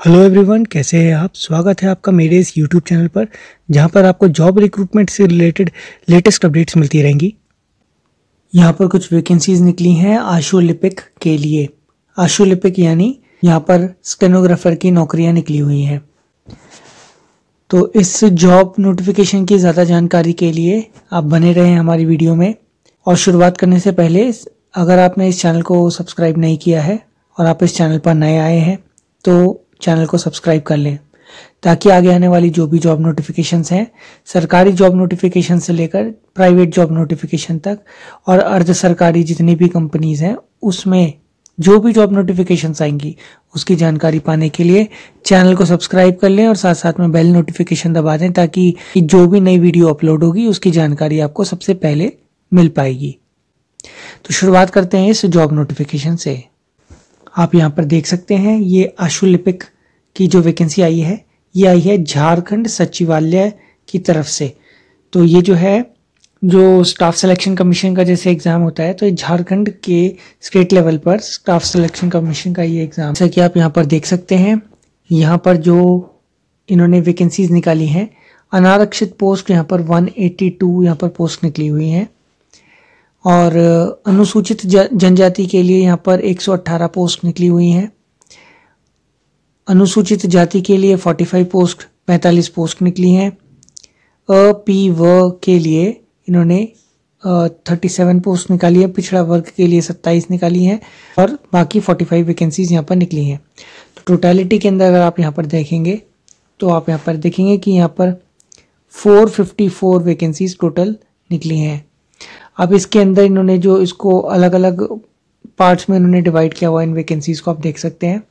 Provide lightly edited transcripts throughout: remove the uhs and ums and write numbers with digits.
Hello everyone, कैसे हैं आप। स्वागत है आपका मेरे इस यूट्यूब चैनल पर, जहां पर आपको जॉब रिक्रूटमेंट से रिलेटेड लेटेस्ट अपडेट्स मिलती रहेंगी। यहां पर कुछ वैकेंसीज निकली हैं आशु लिपिक के लिए। आशु लिपिक यानी यहां पर स्टेनोग्राफर की नौकरियां निकली हुई हैं। तो इस जॉब नोटिफिकेशन की ज़्यादा जानकारी के लिए आप बने रहें हमारी वीडियो में। और शुरुआत करने से पहले, अगर आपने इस चैनल को सब्सक्राइब नहीं किया है और आप इस चैनल पर नए आए हैं तो चैनल को सब्सक्राइब कर लें, ताकि आगे आने वाली जो भी जॉब नोटिफिकेशंस हैं, सरकारी जॉब नोटिफिकेशन से लेकर प्राइवेट जॉब नोटिफिकेशन तक और अर्ध सरकारी जितनी भी कंपनीज हैं, उसमें जो भी जॉब नोटिफिकेशंस आएंगी उसकी जानकारी पाने के लिए चैनल को सब्सक्राइब कर लें और साथ साथ में बेल नोटिफिकेशन दबा दें, ताकि जो भी नई वीडियो अपलोड होगी उसकी जानकारी आपको सबसे पहले मिल पाएगी। तो शुरुआत करते हैं इस जॉब नोटिफिकेशन से। आप यहाँ पर देख सकते हैं, ये आशु लिपिक की जो वैकेंसी आई है, ये आई है झारखंड सचिवालय की तरफ से। तो ये जो है, जो स्टाफ सिलेक्शन कमीशन का जैसे एग्जाम होता है, तो ये झारखंड के स्टेट लेवल पर स्टाफ सिलेक्शन कमीशन का ये एग्जाम, जैसा कि आप यहाँ पर देख सकते हैं। यहाँ पर जो इन्होंने वैकेंसीज निकाली हैं, अनारक्षित पोस्ट यहाँ पर 182 यहाँ पर पोस्ट निकली हुई हैं, और अनुसूचित जनजाति के लिए यहाँ पर 118 पोस्ट निकली हुई हैं। अनुसूचित जाति के लिए 45 पोस्ट 45 पोस्ट निकली हैं। व के लिए इन्होंने 37 पोस्ट निकाली है। पिछड़ा वर्ग के लिए 27 निकाली हैं और बाकी 45 वैकेंसीज यहाँ पर निकली हैं। तो टोटलिटी के अंदर अगर आप यहाँ पर देखेंगे तो आप यहाँ पर देखेंगे कि यहाँ पर 454 वैकेंसीज टोटल निकली हैं। अब इसके अंदर इन्होंने जो इसको अलग अलग पार्ट्स में इन्होंने डिवाइड किया हुआ, इन वैकेंसीज को आप देख सकते हैं।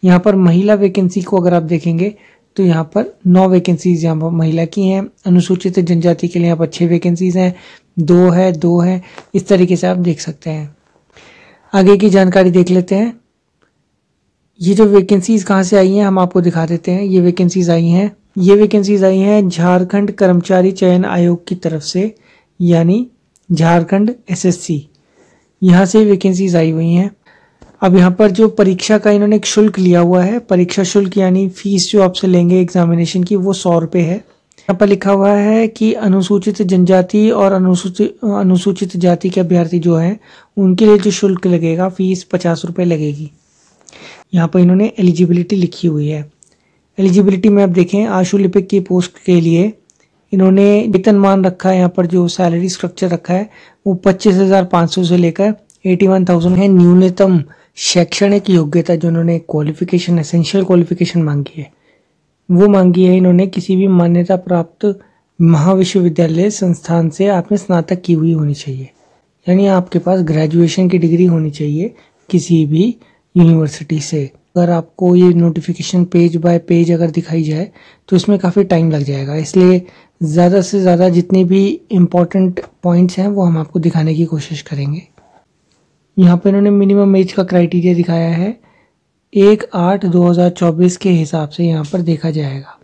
यहाँ पर महिला वैकेंसी को अगर आप देखेंगे तो यहाँ पर 9 वैकेंसीज यहाँ पर महिला की हैं। अनुसूचित जनजाति के लिए यहाँ पर 6 वैकेंसीज हैं, 2 है। इस तरीके से आप देख सकते हैं। आगे की जानकारी देख लेते हैं। ये जो वैकेंसीज कहाँ से आई हैं हम आपको दिखा देते हैं। ये वैकेंसीज आई हैं झारखंड कर्मचारी चयन आयोग की तरफ से, यानी झारखंड SSC, यहाँ से वैकेंसीज आई हुई हैं। अब यहाँ पर जो परीक्षा का इन्होंने एक शुल्क लिया हुआ है, परीक्षा शुल्क यानी फीस जो आपसे लेंगे एग्जामिनेशन की, वो 100 रुपये है। यहाँ पर लिखा हुआ है कि अनुसूचित जनजाति और अनुसूचित जाति के अभ्यर्थी जो हैं, उनके लिए जो शुल्क लगेगा, फीस 50 रुपये लगेगी। यहाँ पर इन्होंने एलिजिबिलिटी लिखी हुई है। एलिजिबिलिटी में आप देखें, आशु लिपिक की पोस्ट के लिए इन्होंने वेतनमान रखा है, यहाँ पर जो सैलरी स्ट्रक्चर रखा है वो 25,500 से लेकर 81,000 है। न्यूनतम शैक्षणिक योग्यता जो इन्होंने क्वालिफिकेशन, एसेंशियल क्वालिफिकेशन मांगी है, वो मांगी है इन्होंने किसी भी मान्यता प्राप्त महाविश्वविद्यालय संस्थान से आपने स्नातक की हुई होनी चाहिए, यानी आपके पास ग्रेजुएशन की डिग्री होनी चाहिए किसी भी यूनिवर्सिटी से। अगर आपको ये नोटिफिकेशन पेज बाय पेज अगर दिखाई जाए तो इसमें काफ़ी टाइम लग जाएगा, इसलिए ज़्यादा से ज़्यादा जितने भी इम्पोर्टेंट पॉइंट्स हैं वो हम आपको दिखाने की कोशिश करेंगे। यहाँ पे इन्होंने मिनिमम एज का क्राइटेरिया दिखाया है 1/8/2024 के हिसाब से यहाँ पर देखा जाएगा,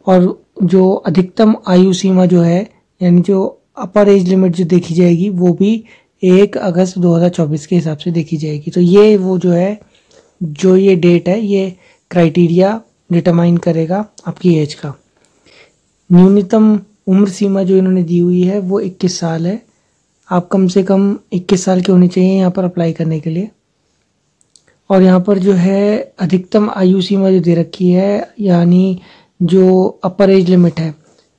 और जो अधिकतम आयु सीमा जो है, यानी जो अपर एज लिमिट जो देखी जाएगी, वो भी 1 अगस्त 2024 के हिसाब से देखी जाएगी। तो ये वो जो है, जो ये डेट है, ये क्राइटेरिया डिटरमाइन करेगा आपकी एज का। न्यूनतम उम्र सीमा जो इन्होंने दी हुई है वो 21 साल है। आप कम से कम 21 साल के होने चाहिए यहाँ पर अप्लाई करने के लिए। और यहाँ पर जो है अधिकतम आयु सीमा जो दे रखी है, यानी जो अपर एज लिमिट है,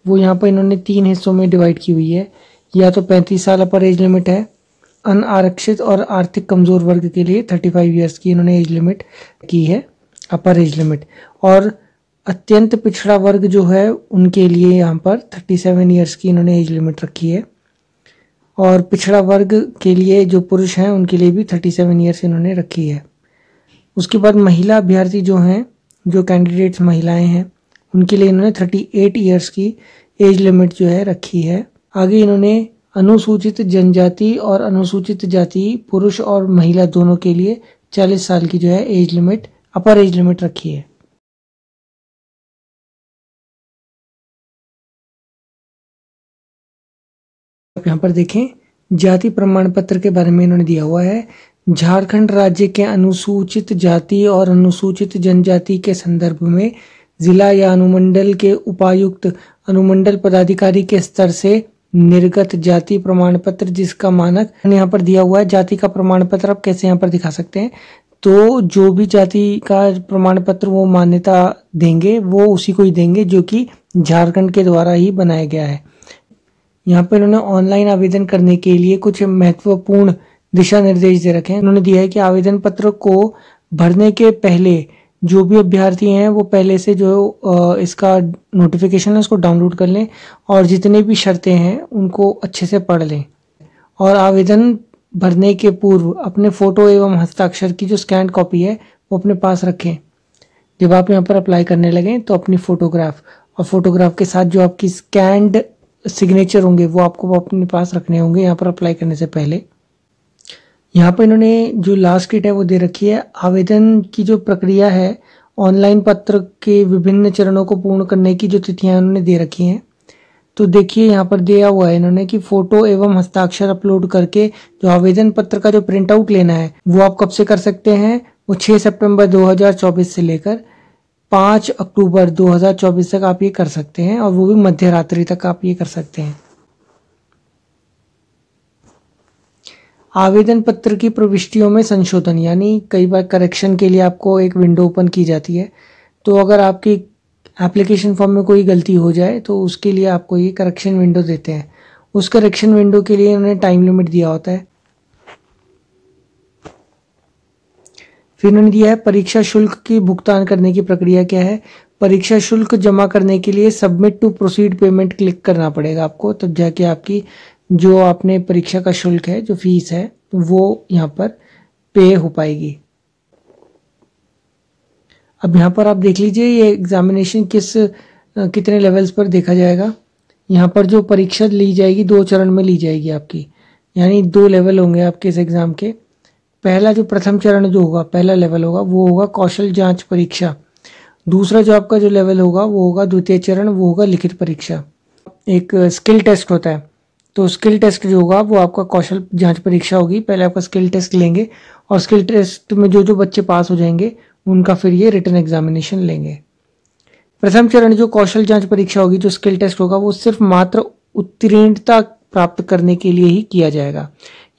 वो यहाँ पर इन्होंने 3 हिस्सों में डिवाइड की हुई है। या तो 35 साल अपर एज लिमिट है, अनारक्षित और आर्थिक कमजोर वर्ग के लिए 35 ईयर्स की इन्होंने एज लिमिट की है, अपर एज लिमिट। और अत्यंत पिछड़ा वर्ग जो है उनके लिए यहाँ पर 37 ईयर्स की इन्होंने एज लिमिट रखी है। और पिछड़ा वर्ग के लिए जो पुरुष हैं उनके लिए भी 37 ईयर्स इन्होंने रखी है। उसके बाद महिला अभ्यर्थी जो हैं, जो कैंडिडेट्स महिलाएं हैं, उनके लिए इन्होंने 38 ईयर्स की एज लिमिट जो है रखी है। आगे इन्होंने अनुसूचित जनजाति और अनुसूचित जाति पुरुष और महिला दोनों के लिए 40 साल की जो है एज लिमिट, अपर एज लिमिट रखी है। आप यहाँ पर देखें, जाति प्रमाण पत्र के बारे में इन्होंने दिया हुआ है झारखंड राज्य के अनुसूचित जाति और अनुसूचित जनजाति के संदर्भ में जिला या अनुमंडल के उपायुक्त अनुमंडल पदाधिकारी के स्तर से निर्गत जाति प्रमाण पत्र जिसका मानक यहाँ पर दिया हुआ है। जाति का प्रमाण पत्र आप कैसे यहाँ पर दिखा सकते हैं, तो जो भी जाति का प्रमाण पत्र वो मान्यता देंगे वो उसी को ही देंगे जो कि झारखंड के द्वारा ही बनाया गया है। यहाँ पर उन्होंने ऑनलाइन आवेदन करने के लिए कुछ महत्वपूर्ण दिशा निर्देश दे रखे हैं। उन्होंने दिया है कि आवेदन पत्र को भरने के पहले जो भी अभ्यर्थी हैं वो पहले से जो इसका नोटिफिकेशन है उसको डाउनलोड कर लें और जितने भी शर्तें हैं उनको अच्छे से पढ़ लें और आवेदन भरने के पूर्व अपने फोटो एवं हस्ताक्षर की जो स्कैन कॉपी है वो अपने पास रखें। जब आप यहाँ पर अप्लाई करने लगें तो अपनी फोटोग्राफ और फोटोग्राफ के साथ जो आपकी स्कैन्ड सिग्नेचर होंगे वो आपको अपने पास रखने होंगे यहाँ पर अप्लाई करने से पहले। यहाँ पर इन्होंने जो लास्ट डेट है वो दे रखी है। आवेदन की जो प्रक्रिया है, ऑनलाइन पत्र के विभिन्न चरणों को पूर्ण करने की जो तिथियां उन्होंने दे रखी हैं, तो देखिए यहाँ पर दिया हुआ है इन्होंने कि फोटो एवं हस्ताक्षर अपलोड करके जो आवेदन पत्र का जो प्रिंट आउट लेना है वो आप कब से कर सकते हैं, वो 6 सितंबर 2024 से लेकर 5 अक्टूबर 2024 तक आप ये कर सकते हैं और वो भी मध्य रात्रि तक आप ये कर सकते हैं। आवेदन पत्र की प्रविष्टियों में संशोधन, यानी कई बार करेक्शन के लिए आपको एक विंडो ओपन की जाती है, तो अगर आपकी एप्लीकेशन फॉर्म में कोई गलती हो जाए तो उसके लिए आपको ये करेक्शन विंडो देते हैं। उस करेक्शन विंडो के लिए उन्होंने टाइम लिमिट दिया होता है। फिर उन्होंने दिया है परीक्षा शुल्क की भुगतान करने की प्रक्रिया क्या है। परीक्षा शुल्क जमा करने के लिए submit to proceed payment click करना पड़ेगा आपको, तब जाके आपकी जो आपने परीक्षा का शुल्क है, जो फीस है, वो यहाँ पर पे हो पाएगी। अब यहाँ पर आप देख लीजिए ये एग्जामिनेशन कितने लेवल्स पर देखा जाएगा। यहाँ पर जो परीक्षा ली जाएगी 2 चरण में ली जाएगी आपकी, यानी 2 लेवल होंगे आपके इस एग्जाम के। पहला जो प्रथम चरण जो होगा, पहला लेवल होगा वो होगा कौशल जांच परीक्षा। दूसरा जो आपका जो लेवल होगा वो होगा द्वितीय चरण, वो होगा लिखित परीक्षा। एक स्किल टेस्ट होता है, तो स्किल टेस्ट जो होगा वो आपका कौशल जांच परीक्षा होगी। पहले आपका स्किल टेस्ट लेंगे और स्किल टेस्ट में जो जो बच्चे पास हो जाएंगे उनका फिर ये रिटन एग्जामिनेशन लेंगे। प्रथम चरण जो कौशल जांच परीक्षा होगी, जो स्किल टेस्ट होगा, वो सिर्फ मात्र उत्तीर्णता प्राप्त करने के लिए ही किया जाएगा,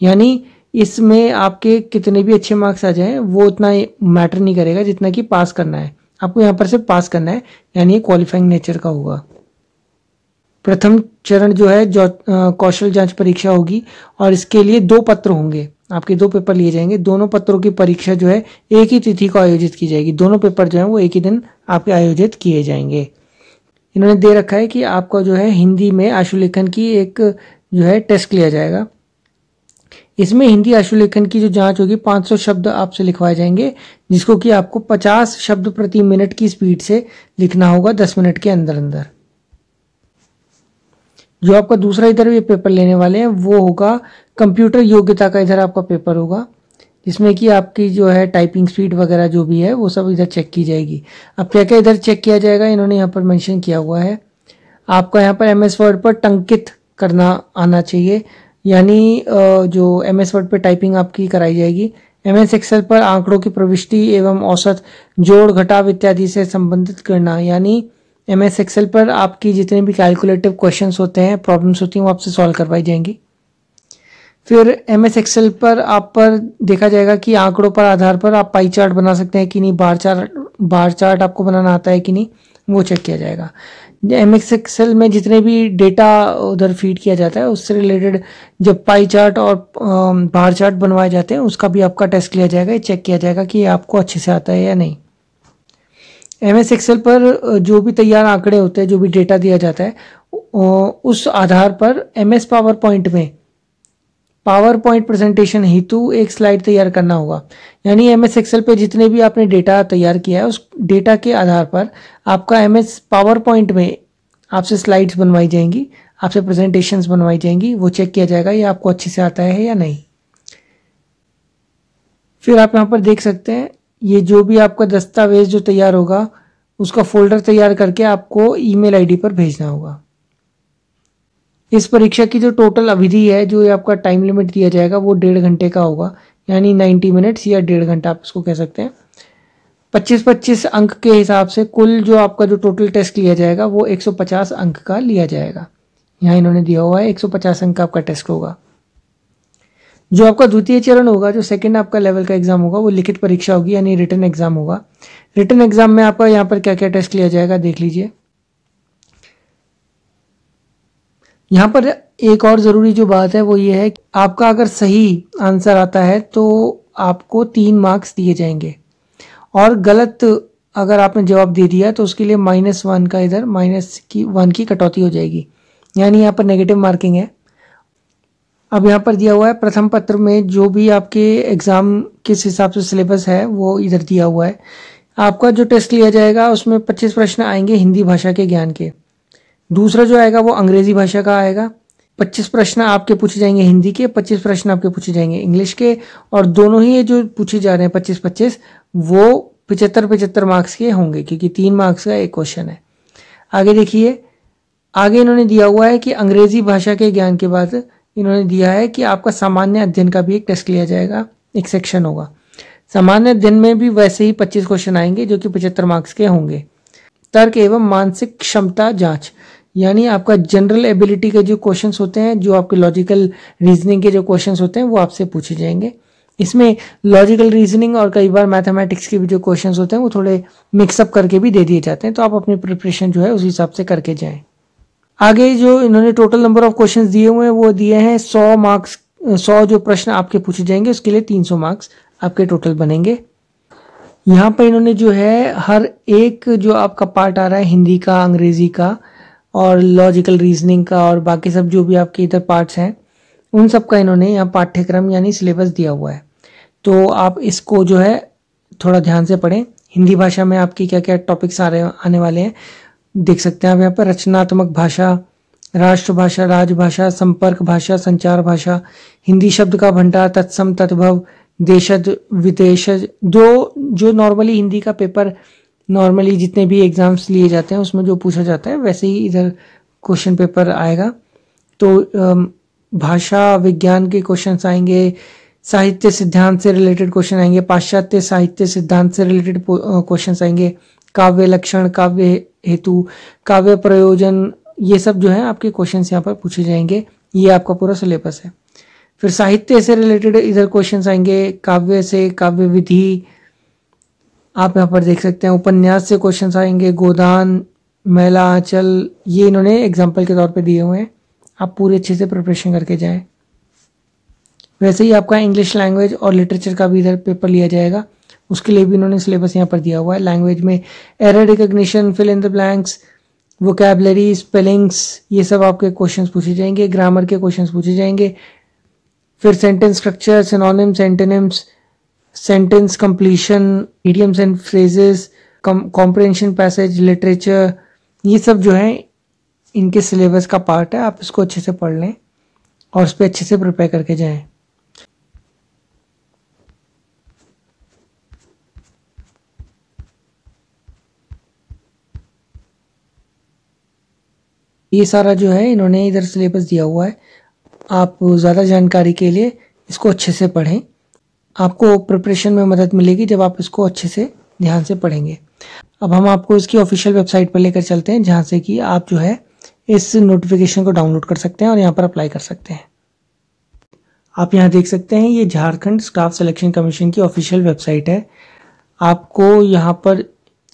यानी इसमें आपके कितने भी अच्छे मार्क्स आ जाएं वो उतना मैटर नहीं करेगा जितना कि पास करना है। आपको यहाँ पर सिर्फ पास करना है, यानी क्वालिफाइंग नेचर का होगा। प्रथम चरण जो है जो कौशल जांच परीक्षा होगी और इसके लिए 2 पत्र होंगे, आपके 2 पेपर लिए जाएंगे। दोनों पत्रों की परीक्षा जो है एक ही तिथि को आयोजित की जाएगी। दोनों पेपर जो है वो एक ही दिन आपके आयोजित किए जाएंगे। इन्होंने दे रखा है कि आपका जो है हिंदी में आशुलेखन की एक जो है टेस्ट लिया जाएगा। इसमें हिंदी आशुलेखन की जो जांच होगी 500 शब्द आपसे लिखवाए जाएंगे, जिसको कि आपको 50 शब्द प्रति मिनट की स्पीड से लिखना होगा 10 मिनट के अंदर अंदर। जो आपका दूसरा इधर ये पेपर लेने वाले हैं वो होगा कंप्यूटर योग्यता का। इधर आपका पेपर होगा जिसमें कि आपकी जो है टाइपिंग स्पीड वगैरह जो भी है वो सब इधर चेक की जाएगी। अब क्या क्या इधर चेक किया जाएगा इन्होंने यहाँ पर मेंशन किया हुआ है। आपका यहाँ पर MS वर्ड पर टंकित करना आना चाहिए, यानी जो MS वर्ड पर टाइपिंग आपकी कराई जाएगी। MS एक्सेल पर आंकड़ों की प्रविष्टि एवं औसत, जोड़ घटाव इत्यादि से संबंधित करना, यानी MS एक्सेल पर आपकी जितने भी कैलकुलेटिव क्वेश्चंस होते हैं, प्रॉब्लम्स होती हैं, वो आपसे सॉल्व करवाई जाएंगी। फिर MS एक्सेल पर आप पर देखा जाएगा कि आंकड़ों पर आधार पर आप पाई चार्ट बना सकते हैं कि नहीं, बार चार्ट आपको बनाना आता है कि नहीं, वो चेक किया जाएगा। MS एक्सेल में जितने भी डेटा उधर फीड किया जाता है उससे रिलेटेड जब पाई चार्ट और बार चार्ट बनवाए जाते हैं उसका भी आपका टेस्ट लिया जाएगा। चेक किया जाएगा कि आपको अच्छे से आता है या नहीं। MS एक्सेल पर जो भी तैयार आंकड़े होते हैं, जो भी डेटा दिया जाता है, उस आधार पर MS पावर पॉइंट प्रेजेंटेशन हेतु एक स्लाइड तैयार करना होगा। यानी MS एक्सेल पे जितने भी आपने डेटा तैयार किया है उस डेटा के आधार पर आपका MS पावर पॉइंट में आपसे स्लाइड्स बनवाई जाएंगी, आपसे प्रेजेंटेशंस बनवाई जाएंगी। वो चेक किया जाएगा ये आपको अच्छे से आता है या नहीं। फिर आप यहाँ पर देख सकते हैं ये जो भी आपका दस्तावेज जो तैयार होगा उसका फोल्डर तैयार करके आपको ईमेल आईडी पर भेजना होगा। इस परीक्षा की जो टोटल अवधि है, जो आपका टाइम लिमिट दिया जाएगा, वो 1.5 घंटे का होगा। यानी 90 मिनट्स या 1.5 घंटा आप इसको कह सकते हैं। 25-25 अंक के हिसाब से कुल जो आपका जो टोटल टेस्ट लिया जाएगा वो 150 अंक का लिया जाएगा। यहाँ इन्होंने दिया हुआ है 150 अंक का आपका टेस्ट होगा। जो आपका द्वितीय चरण होगा, जो सेकंड आपका लेवल का एग्जाम होगा, वो लिखित परीक्षा होगी यानी रिटन एग्जाम होगा। रिटन एग्जाम में आपका यहाँ पर क्या क्या टेस्ट लिया जाएगा देख लीजिए। यहाँ पर एक और जरूरी जो बात है वो ये है कि आपका अगर सही आंसर आता है तो आपको 3 मार्क्स दिए जाएंगे, और गलत अगर आपने जवाब दे दिया तो उसके लिए -1 का इधर -1 की कटौती हो जाएगी, यानी यहाँ पर नेगेटिव मार्किंग है। अब यहाँ पर दिया हुआ है प्रथम पत्र में जो भी आपके एग्जाम किस हिसाब से सिलेबस है वो इधर दिया हुआ है। आपका जो टेस्ट लिया जाएगा उसमें 25 प्रश्न आएंगे हिंदी भाषा के ज्ञान के। दूसरा जो आएगा वो अंग्रेजी भाषा का आएगा। 25 प्रश्न आपके पूछे जाएंगे हिंदी के, 25 प्रश्न आपके पूछे जाएंगे इंग्लिश के, और दोनों ही जो पूछे जा रहे हैं 25-25 वो 75-75 मार्क्स के होंगे, क्योंकि 3 मार्क्स का एक क्वेश्चन है। आगे देखिए, आगे इन्होंने दिया हुआ है कि अंग्रेजी भाषा के ज्ञान के बाद इन्होंने दिया है कि आपका सामान्य अध्ययन का भी एक टेस्ट लिया जाएगा, एक सेक्शन होगा। सामान्य अध्ययन में भी वैसे ही 25 क्वेश्चन आएंगे जो कि 75 मार्क्स के होंगे। तर्क एवं मानसिक क्षमता जांच, यानी आपका जनरल एबिलिटी के जो क्वेश्चंस होते हैं, जो आपके लॉजिकल रीजनिंग के जो क्वेश्चंस होते हैं वो आपसे पूछे जाएंगे। इसमें लॉजिकल रीजनिंग और कई बार मैथमेटिक्स के भी जो क्वेश्चंस होते हैं वो थोड़े मिक्सअप करके भी दे दिए जाते हैं, तो आप अपनी प्रिपरेशन जो है उस हिसाब से करके जाएं। आगे जो इन्होंने टोटल नंबर ऑफ क्वेश्चंस दिए हुए हैं वो दिए हैं 100 मार्क्स, 100 जो प्रश्न आपके पूछे जाएंगे उसके लिए 300 मार्क्स आपके टोटल बनेंगे। यहाँ पर इन्होंने जो है हर एक जो आपका पार्ट आ रहा है हिंदी का, अंग्रेजी का और लॉजिकल रीजनिंग का और बाकी सब जो भी आपके इधर पार्ट्स हैं उन सब का इन्होंने यहाँ पाठ्यक्रम यानी सिलेबस दिया हुआ है। तो आप इसको जो है थोड़ा ध्यान से पढ़ें। हिंदी भाषा में आपकी क्या क्या टॉपिक्स आने वाले हैं देख सकते हैं आप यहाँ पर। रचनात्मक भाषा, राष्ट्रभाषा, राजभाषा, संपर्क भाषा, संचार भाषा, हिंदी शब्द का भंडार, तत्सम, तद्भव, देशज, विदेशज। जो नॉर्मली हिंदी का पेपर नॉर्मली जितने भी एग्जाम्स लिए जाते हैं उसमें जो पूछा जाता है वैसे ही इधर क्वेश्चन पेपर आएगा। तो भाषा विज्ञान के क्वेश्चंस आएंगे, साहित्य सिद्धांत से रिलेटेड क्वेश्चन आएंगे, पाश्चात्य साहित्य सिद्धांत से रिलेटेड क्वेश्चंस आएंगे, काव्य लक्षण, काव्य हेतु, काव्य प्रयोजन, ये सब जो है आपके क्वेश्चंस यहाँ पर पूछे जाएंगे। ये आपका पूरा सिलेबस है। फिर साहित्य से रिलेटेड इधर क्वेश्चंस आएंगे, काव्य से, काव्य विधि आप यहाँ पर देख सकते हैं, उपन्यास से क्वेश्चंस आएंगे, गोदान, मैला आंचल, ये इन्होंने एग्जाम्पल के तौर पे दिए हुए हैं। आप पूरे अच्छे से प्रिपरेशन करके जाएं। वैसे ही आपका इंग्लिश लैंग्वेज और लिटरेचर का भी इधर पेपर लिया जाएगा, उसके लिए भी इन्होंने सिलेबस यहाँ पर दिया हुआ है। लैंग्वेज में error recognition, fill in the blanks, vocabulary, spellings, ये सब आपके क्वेश्चंस पूछे जाएंगे। ग्रामर के क्वेश्चंस पूछे जाएंगे। फिर sentence structure, synonyms, antonyms, sentence completion, idioms and phrases, comprehension passage, literature, ये सब जो है इनके सिलेबस का पार्ट है। आप इसको अच्छे से पढ़ लें और उस पर अच्छे से प्रिपेयर करके जाएं। ये सारा जो है इन्होंने इधर सिलेबस दिया हुआ है। आप ज़्यादा जानकारी के लिए इसको अच्छे से पढ़ें। आपको प्रिपरेशन में मदद मिलेगी जब आप इसको अच्छे से ध्यान से पढ़ेंगे। अब हम आपको इसकी ऑफिशियल वेबसाइट पर लेकर चलते हैं, जहाँ से कि आप जो है इस नोटिफिकेशन को डाउनलोड कर सकते हैं और यहाँ पर अप्लाई कर सकते हैं। आप यहाँ देख सकते हैं, ये झारखंड स्टाफ सिलेक्शन कमीशन की ऑफिशियल वेबसाइट है। आपको यहाँ पर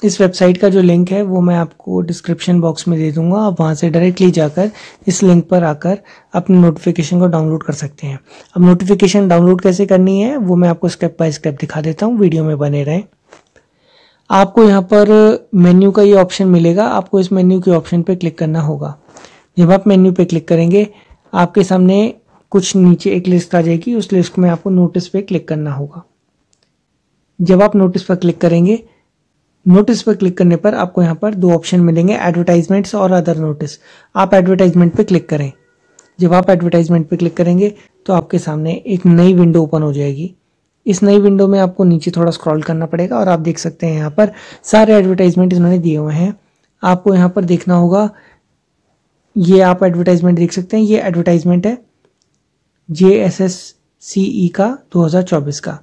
इस वेबसाइट का जो लिंक है वो मैं आपको डिस्क्रिप्शन बॉक्स में दे दूंगा। आप वहाँ से डायरेक्टली जाकर इस लिंक पर आकर अपने नोटिफिकेशन को डाउनलोड कर सकते हैं। अब नोटिफिकेशन डाउनलोड कैसे करनी है वो मैं आपको स्टेप बाय स्टेप दिखा देता हूँ, वीडियो में बने रहें। आपको यहाँ पर मेन्यू का ये ऑप्शन मिलेगा, आपको इस मेन्यू के ऑप्शन पे क्लिक करना होगा। जब आप मेन्यू पे क्लिक करेंगे आपके सामने कुछ नीचे एक लिस्ट आ जाएगी, उस लिस्ट में आपको नोटिस पे क्लिक करना होगा। जब आप नोटिस पर क्लिक करेंगे, नोटिस पर क्लिक करने पर आपको यहाँ पर 2 ऑप्शन मिलेंगे, एडवर्टाइजमेंट्स और अदर नोटिस। आप एडवर्टाइजमेंट पे क्लिक करें। जब आप एडवर्टाइजमेंट पे क्लिक करेंगे तो आपके सामने एक नई विंडो ओपन हो जाएगी। इस नई विंडो में आपको नीचे थोड़ा स्क्रॉल करना पड़ेगा और आप देख सकते हैं यहाँ पर सारे एडवर्टाइजमेंट इन्होंने दिए हुए हैं। आपको यहाँ पर देखना होगा, ये आप एडवर्टाइजमेंट देख सकते हैं, ये एडवर्टाइजमेंट है JSS CE का 2024 का।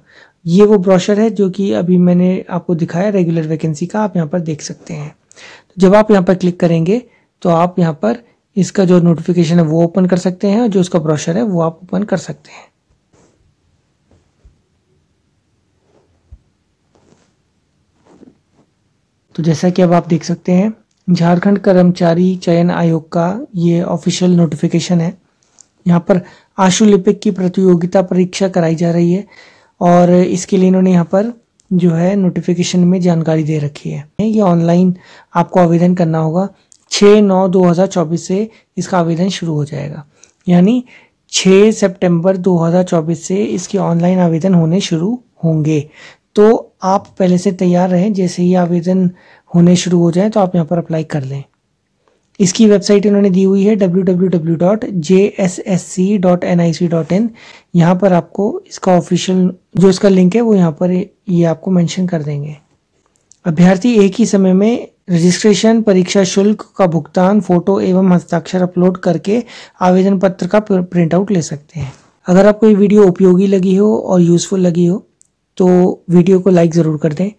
ये वो ब्रोशर है जो कि अभी मैंने आपको दिखाया रेगुलर वैकेंसी का, आप यहाँ पर देख सकते हैं। तो जब आप यहाँ पर क्लिक करेंगे तो आप यहाँ पर इसका जो नोटिफिकेशन है वो ओपन कर सकते हैं और जो उसका ब्रोशर है वो आप ओपन कर सकते हैं। तो जैसा कि अब आप देख सकते हैं, झारखंड कर्मचारी चयन आयोग का ये ऑफिशियल नोटिफिकेशन है। यहाँ पर आशुलिपिक की प्रतियोगिता परीक्षा कराई जा रही है और इसके लिए इन्होंने यहाँ पर जो है नोटिफिकेशन में जानकारी दे रखी है। ये ऑनलाइन आपको आवेदन करना होगा। 6/9/2024 से इसका आवेदन शुरू हो जाएगा, यानी 6 सितंबर 2024 से इसके ऑनलाइन आवेदन होने शुरू होंगे। तो आप पहले से तैयार रहें, जैसे ही आवेदन होने शुरू हो जाए तो आप यहाँ पर अप्लाई कर लें। इसकी वेबसाइट इन्होंने दी हुई है www.jssc.nic.in। यहाँ पर आपको इसका ऑफिशियल जो इसका लिंक है वो यहाँ पर ये आपको मेंशन कर देंगे। अभ्यर्थी एक ही समय में रजिस्ट्रेशन, परीक्षा शुल्क का भुगतान, फोटो एवं हस्ताक्षर अपलोड करके आवेदन पत्र का प्रिंट आउट ले सकते हैं। अगर आपको ये वीडियो उपयोगी लगी हो और यूजफुल लगी हो तो वीडियो को लाइक ज़रूर कर दें,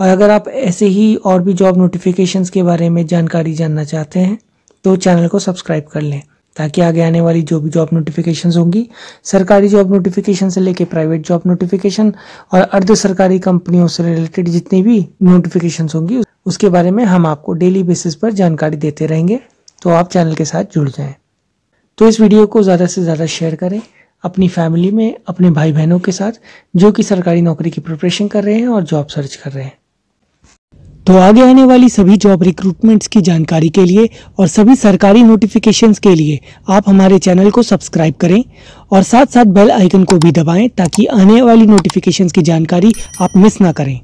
और अगर आप ऐसे ही और भी जॉब नोटिफिकेशंस के बारे में जानकारी जानना चाहते हैं तो चैनल को सब्सक्राइब कर लें, ताकि आगे आने वाली जो भी जॉब नोटिफिकेशंस होंगी, सरकारी जॉब नोटिफिकेशन से लेके प्राइवेट जॉब नोटिफिकेशन और अर्ध सरकारी कंपनियों से रिलेटेड जितनी भी नोटिफिकेशंस होंगी उसके बारे में हम आपको डेली बेसिस पर जानकारी देते रहेंगे। तो आप चैनल के साथ जुड़ जाएं। तो इस वीडियो को ज़्यादा से ज़्यादा शेयर करें अपनी फैमिली में, अपने भाई बहनों के साथ जो कि सरकारी नौकरी की प्रिपरेशन कर रहे हैं और जॉब सर्च कर रहे हैं। तो आगे आने वाली सभी जॉब रिक्रूटमेंट्स की जानकारी के लिए और सभी सरकारी नोटिफिकेशंस के लिए आप हमारे चैनल को सब्सक्राइब करें और साथ साथ बेल आइकन को भी दबाएं, ताकि आने वाली नोटिफिकेशंस की जानकारी आप मिस ना करें।